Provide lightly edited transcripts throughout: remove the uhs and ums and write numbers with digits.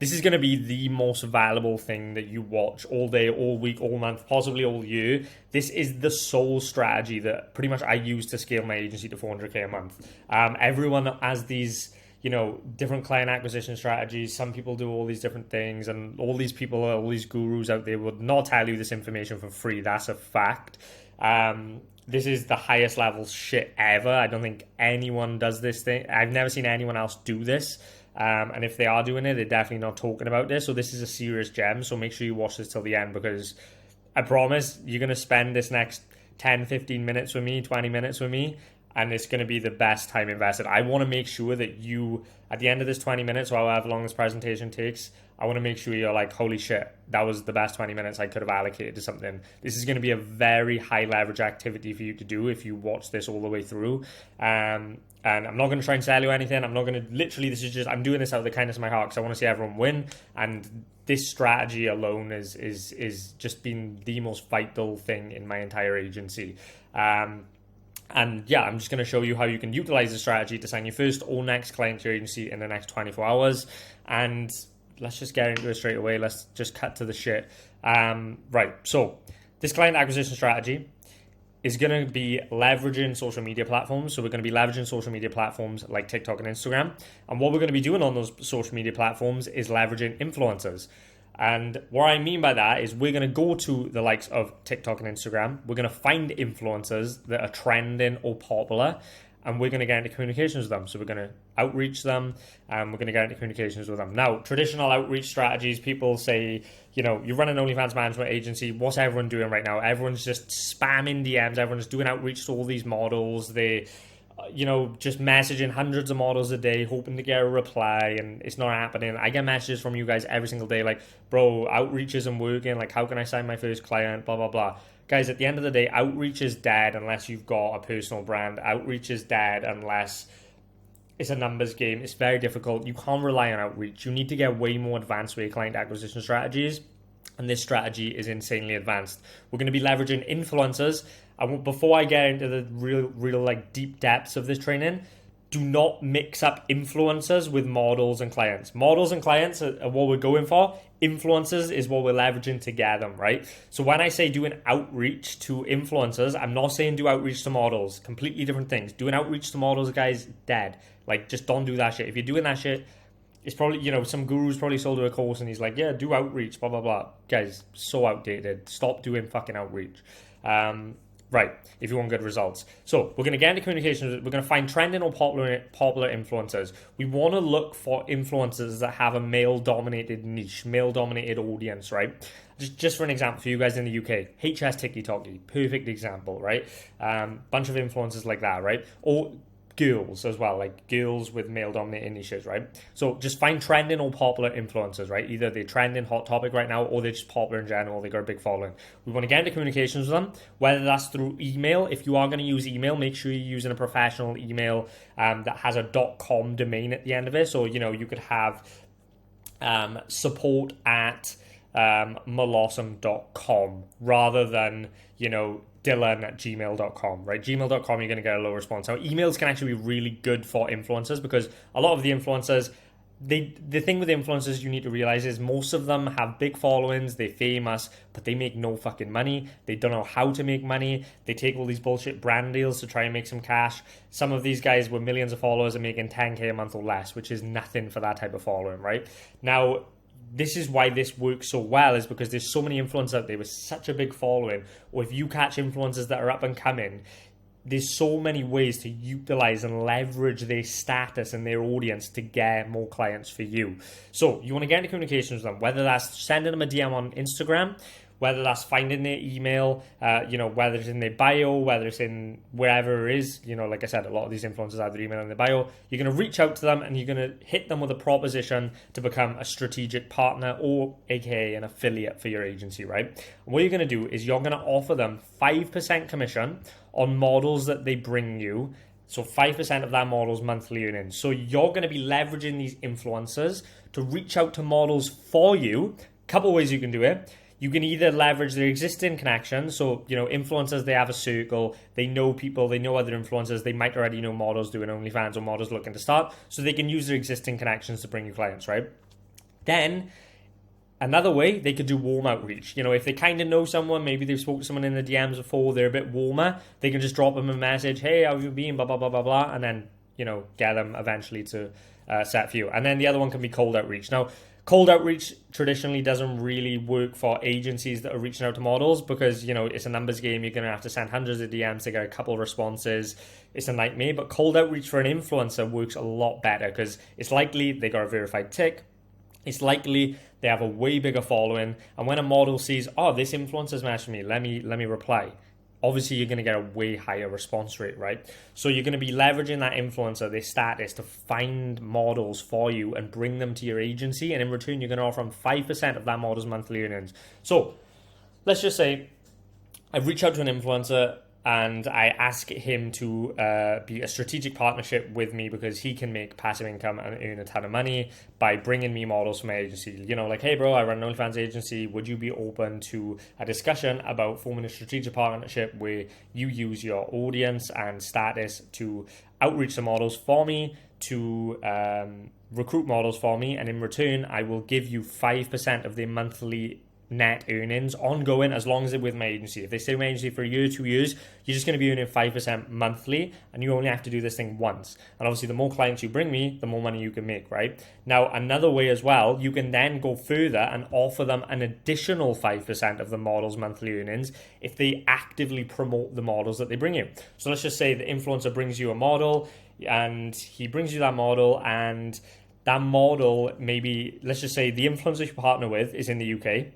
this is going to be the most valuable thing that you watch all day, all week, all month, possibly all year. This is the sole strategy that pretty much I use to scale my agency to 400K a month. Everyone has these, different client acquisition strategies. Some people do all these different things, and all these people, all these gurus out there would not tell you this information for free. That's a fact. This is the highest level shit ever. I don't think anyone does this thing. I've never seen anyone else do this. And if they are doing it, they're definitely not talking about this. So this is a serious gem. So make sure you watch this till the end, because I promise you're going to spend this next 10, 15 minutes with me, 20 minutes with me, and it's going to be the best time invested. I want to make sure that you, at the end of this 20 minutes, or however long this presentation takes, I want to make sure you're like, holy shit, that was the best 20 minutes I could have allocated to something. This is going to be a very high leverage activity for you to do if you watch this all the way through. And I'm not going to try and sell you anything. I'm not going to, literally, this is just, I'm doing this out of the kindness of my heart because I want to see everyone win. And this strategy alone is just been the most vital thing in my entire agency. And yeah, I'm just going to show you how you can utilize the strategy to sign your first or next client to your agency in the next 24 hours. And let's just get into it straight away. Let's just cut to the shit. Right, so this client acquisition strategy is going to be leveraging social media platforms. So we're going to be leveraging social media platforms like TikTok and Instagram. And what we're going to be doing on those social media platforms is leveraging influencers. And what I mean by that is we're going to go to the likes of TikTok and Instagram. We're going to find influencers that are trending or popular, and we're going to get into communications with them. So we're going to outreach them, and we're going to get into communications with them. Now, traditional outreach strategies, people say, you run an OnlyFans management agency. What's everyone doing right now? Everyone's just spamming DMs. Everyone's doing outreach to all these models. They just messaging hundreds of models a day, hoping to get a reply, and it's not happening. I get messages from you guys every single day like, bro, outreach isn't working. Like, how can I sign my first client? Blah, blah, blah. Guys, at the end of the day, outreach is dead unless you've got a personal brand. Outreach is dead unless it's a numbers game. It's very difficult. You can't rely on outreach. You need to get way more advanced with your client acquisition strategies. And this strategy is insanely advanced. We're going to be leveraging influencers. Before I get into the real like deep depths of this training, do not mix up influencers with models and clients. Models and clients are what we're going for. Influencers is what we're leveraging to get them, right? So when I say doing outreach to influencers, I'm not saying do outreach to models. Completely different things. Doing outreach to models, guys, dead. Like, just don't do that shit. If you're doing that shit, it's probably, some guru's probably sold her a course and he's like, yeah, do outreach, blah, blah, blah. Guys, so outdated. Stop doing fucking outreach. Right, if you want good results. So we're going to get into communications. We're going to find trending or popular influencers. We want to look for influencers that have a male-dominated niche, male-dominated audience, right? Just for an example, for you guys in the UK, HS TikTok, perfect example, right? Bunch of influencers like that, right? Or girls as well, like girls with male-dominated niches, right? So just find trending or popular influencers, right? Either they're trending, hot topic right now, or they're just popular in general, they got a big following. We want to get into communications with them, whether that's through email. If you are going to use email, make sure you're using a professional email that has a .com domain at the end of it. So, you could have support at melossom.com rather than, Dylan@gmail.com, right? Gmail.com, you're going to get a low response. Now, emails can actually be really good for influencers because a lot of the influencers, the thing with influencers you need to realize is most of them have big followings, they're famous, but they make no fucking money. They don't know how to make money. They take all these bullshit brand deals to try and make some cash. Some of these guys with millions of followers are making 10K a month or less, which is nothing for that type of following, right? Now, this is why this works so well, is because there's so many influencers out there with such a big following, or if you catch influencers that are up and coming, there's so many ways to utilize and leverage their status and their audience to get more clients for you. So you want to get into communications with them, whether that's sending them a DM on Instagram, whether that's finding their email, whether it's in their bio, whether it's in wherever it is, like I said, a lot of these influencers have their email in their bio. You're going to reach out to them and you're going to hit them with a proposition to become a strategic partner or aka an affiliate for your agency, right? And what you're going to do is you're going to offer them 5% commission on models that they bring you. So 5% of that model's monthly earnings. So you're going to be leveraging these influencers to reach out to models for you. Couple ways you can do it. You can either leverage their existing connections. So, influencers, they have a circle. They know people. They know other influencers. They might already know models doing OnlyFans or models looking to start. So they can use their existing connections to bring you clients, right? Then another way, they could do warm outreach. If they kind of know someone, maybe they've spoken to someone in the DMs before, they're a bit warmer, they can just drop them a message, hey, how have you been, blah, blah, blah, blah, blah, and then, get them eventually to set for you. And then the other one can be cold outreach. Now, cold outreach traditionally doesn't really work for agencies that are reaching out to models because, it's a numbers game. You're going to have to send hundreds of DMs to get a couple of responses. It's a nightmare. But cold outreach for an influencer works a lot better because it's likely they got a verified tick. It's likely they have a way bigger following. And when a model sees, oh, this influencer's messaged me, let me reply. Obviously, you're going to get a way higher response rate, right? So you're going to be leveraging that influencer, their status, to find models for you and bring them to your agency. And in return, you're going to offer them 5% of that model's monthly earnings. So let's just say I reach out to an influencer and I ask him to be a strategic partnership with me because he can make passive income and earn a ton of money by bringing me models from my agency. Like, hey, bro, I run an OnlyFans agency. Would you be open to a discussion about forming a strategic partnership where you use your audience and status to outreach the models for me, to recruit models for me, and in return, I will give you 5% of their monthly net earnings ongoing as long as they're with my agency. If they stay with my agency for a year, 2 years, you're just going to be earning 5% monthly, and you only have to do this thing once. And obviously, the more clients you bring me, the more money you can make, right? Now, another way as well, you can then go further and offer them an additional 5% of the model's monthly earnings if they actively promote the models that they bring you. So let's just say the influencer brings you a model, and he brings you that model, and that model, maybe, let's just say the influencer you partner with is in the UK.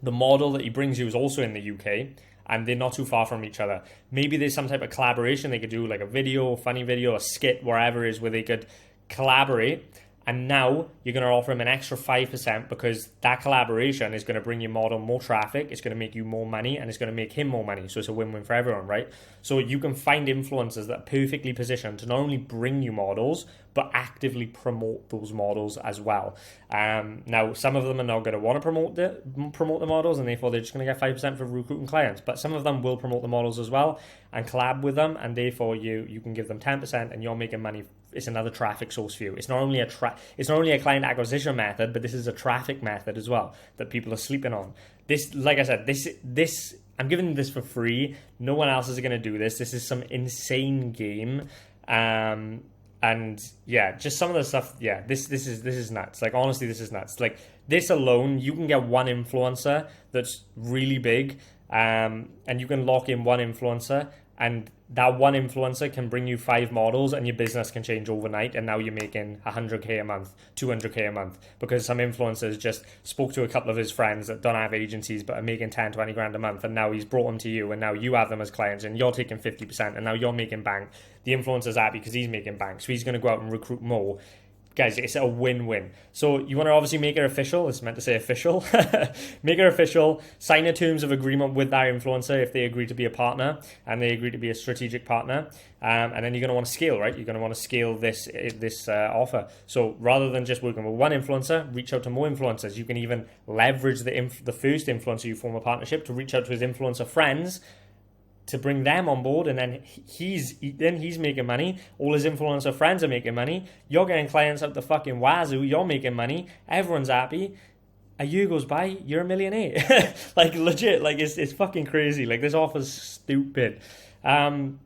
The model that he brings you is also in the UK, and they're not too far from each other. Maybe there's some type of collaboration. They could do like a video, funny video, a skit, wherever it is, where they could collaborate. And now you're going to offer him an extra 5% because that collaboration is going to bring your model more traffic, it's going to make you more money, and it's going to make him more money. So it's a win-win for everyone, right? So you can find influencers that are perfectly positioned to not only bring you models, but actively promote those models as well. Now, some of them are not going to want to promote the models, and therefore they're just going to get 5% for recruiting clients. But some of them will promote the models as well and collab with them, and therefore you can give them 10% and you're making money. It's another traffic source for you. It's not only a client acquisition method, but this is a traffic method as well that people are sleeping on. This, like I said, this I'm giving this for free. No one else is going to do this. This is some insane game. And yeah, just some of the stuff. Yeah, this is nuts. Like, honestly, this is nuts. Like, this alone, you can get one influencer that's really big, and you can lock in one influencer, and that one influencer can bring you 5 models, and your business can change overnight. And now you're making 100K a month, 200K a month, because some influencers just spoke to a couple of his friends that don't have agencies but are making 10, 20 grand a month. And now he's brought them to you, and now you have them as clients, and you're taking 50%, and now you're making bank. The influencer's happy because he's making bank. So he's going to go out and recruit more. Guys, it's a win-win. So you want to obviously make it official. It's meant to say official. Make it official. Sign a terms of agreement with that influencer if they agree to be a partner and they agree to be a strategic partner. And then you're going to want to scale, right? You're going to want to scale this offer. So rather than just working with one influencer, reach out to more influencers. You can even leverage the first influencer you form a partnership to reach out to his influencer friends to bring them on board, and then he's making money. All his influencer friends are making money. You're getting clients out the fucking wazoo. You're making money. Everyone's happy. A year goes by, you're a millionaire. Like, legit. Like, it's fucking crazy. Like, this offer's stupid. And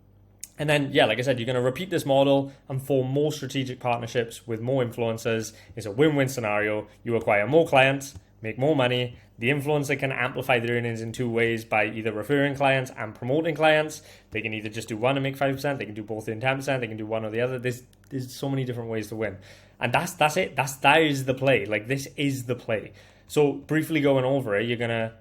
then, yeah, like I said, you're going to repeat this model and form more strategic partnerships with more influencers. It's a win-win scenario. You acquire more clients, make more money. The influencer can amplify their earnings in 2 ways, by either referring clients and promoting clients. They can either just do one and make 5%. They can do both and 10%. They can do one or the other. There's so many different ways to win. And that's it. That is the play. Like, this is the play. So briefly going over it, you're going to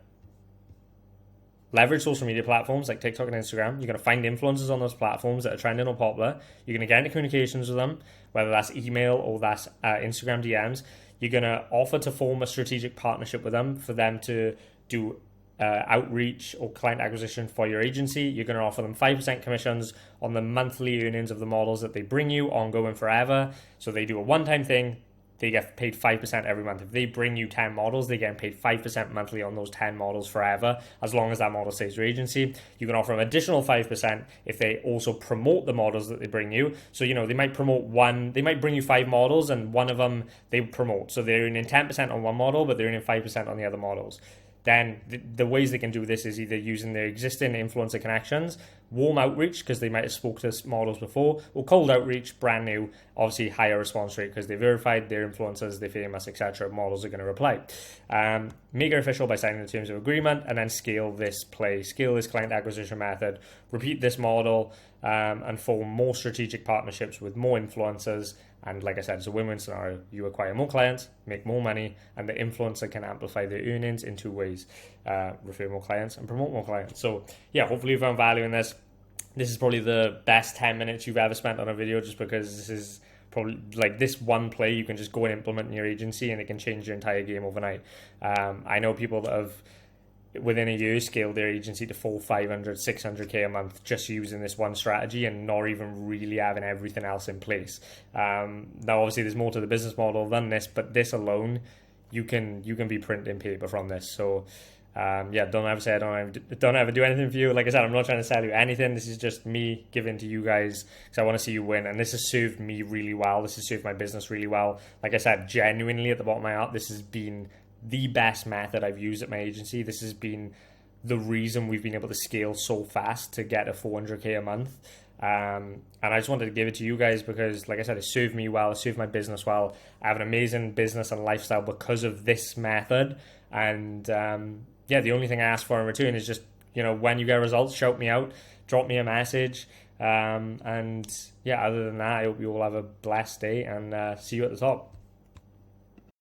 leverage social media platforms like TikTok and Instagram. You're going to find influencers on those platforms that are trending or popular. You're going to get into communications with them, whether that's email or that's Instagram DMs. You're going to offer to form a strategic partnership with them for them to do outreach or client acquisition for your agency. You're going to offer them 5% commissions on the monthly earnings of the models that they bring you, ongoing forever. So they do a one-time thing, they get paid 5% every month. If they bring you 10 models, they get paid 5% monthly on those 10 models forever, as long as that model stays your agency. You can offer them additional 5% if they also promote the models that they bring you. So, they might they might bring you 5 models and one of them they promote. So they're earning 10% on one model, but they're earning 5% on the other models. Then the ways they can do this is either using their existing influencer connections, warm outreach because they might have spoke to models before, or cold outreach, brand new, obviously higher response rate because they're verified, they're influencers, they're famous, etc. Models are going to reply. Make it official by signing the terms of agreement, and then scale this client acquisition method, repeat this model, and form more strategic partnerships with more influencers. And like I said, it's a win-win scenario. You acquire more clients, make more money, and the influencer can amplify their earnings in 2 ways: refer more clients and promote more clients. So yeah, hopefully you found value in this. This is probably the best 10 minutes you've ever spent on a video, just because this is probably like this one play you can just go and implement in your agency and it can change your entire game overnight. I know people that have within a year scaled their agency to 400, 500, 600k a month just using this one strategy and not even really having everything else in place. Now obviously there's more to the business model than this, but this alone you can be printing paper from this. So don't ever say don't ever do anything for you. Like I said, I'm not trying to sell you anything. This is just me giving to you guys because I want to see you win, and this has served me really well. This has served my business really well. Like I said, genuinely at the bottom of my heart, this has been the best method I've used at my agency. This has been the reason we've been able to scale so fast to get a 400k a month. And I just wanted to give it to you guys because, like I said, it served me well, it served my business well. I have an amazing business and lifestyle because of this method. And the only thing I ask for in return is just, when you get results, shout me out, drop me a message. Other than that, I hope you all have a blessed day and see you at the top.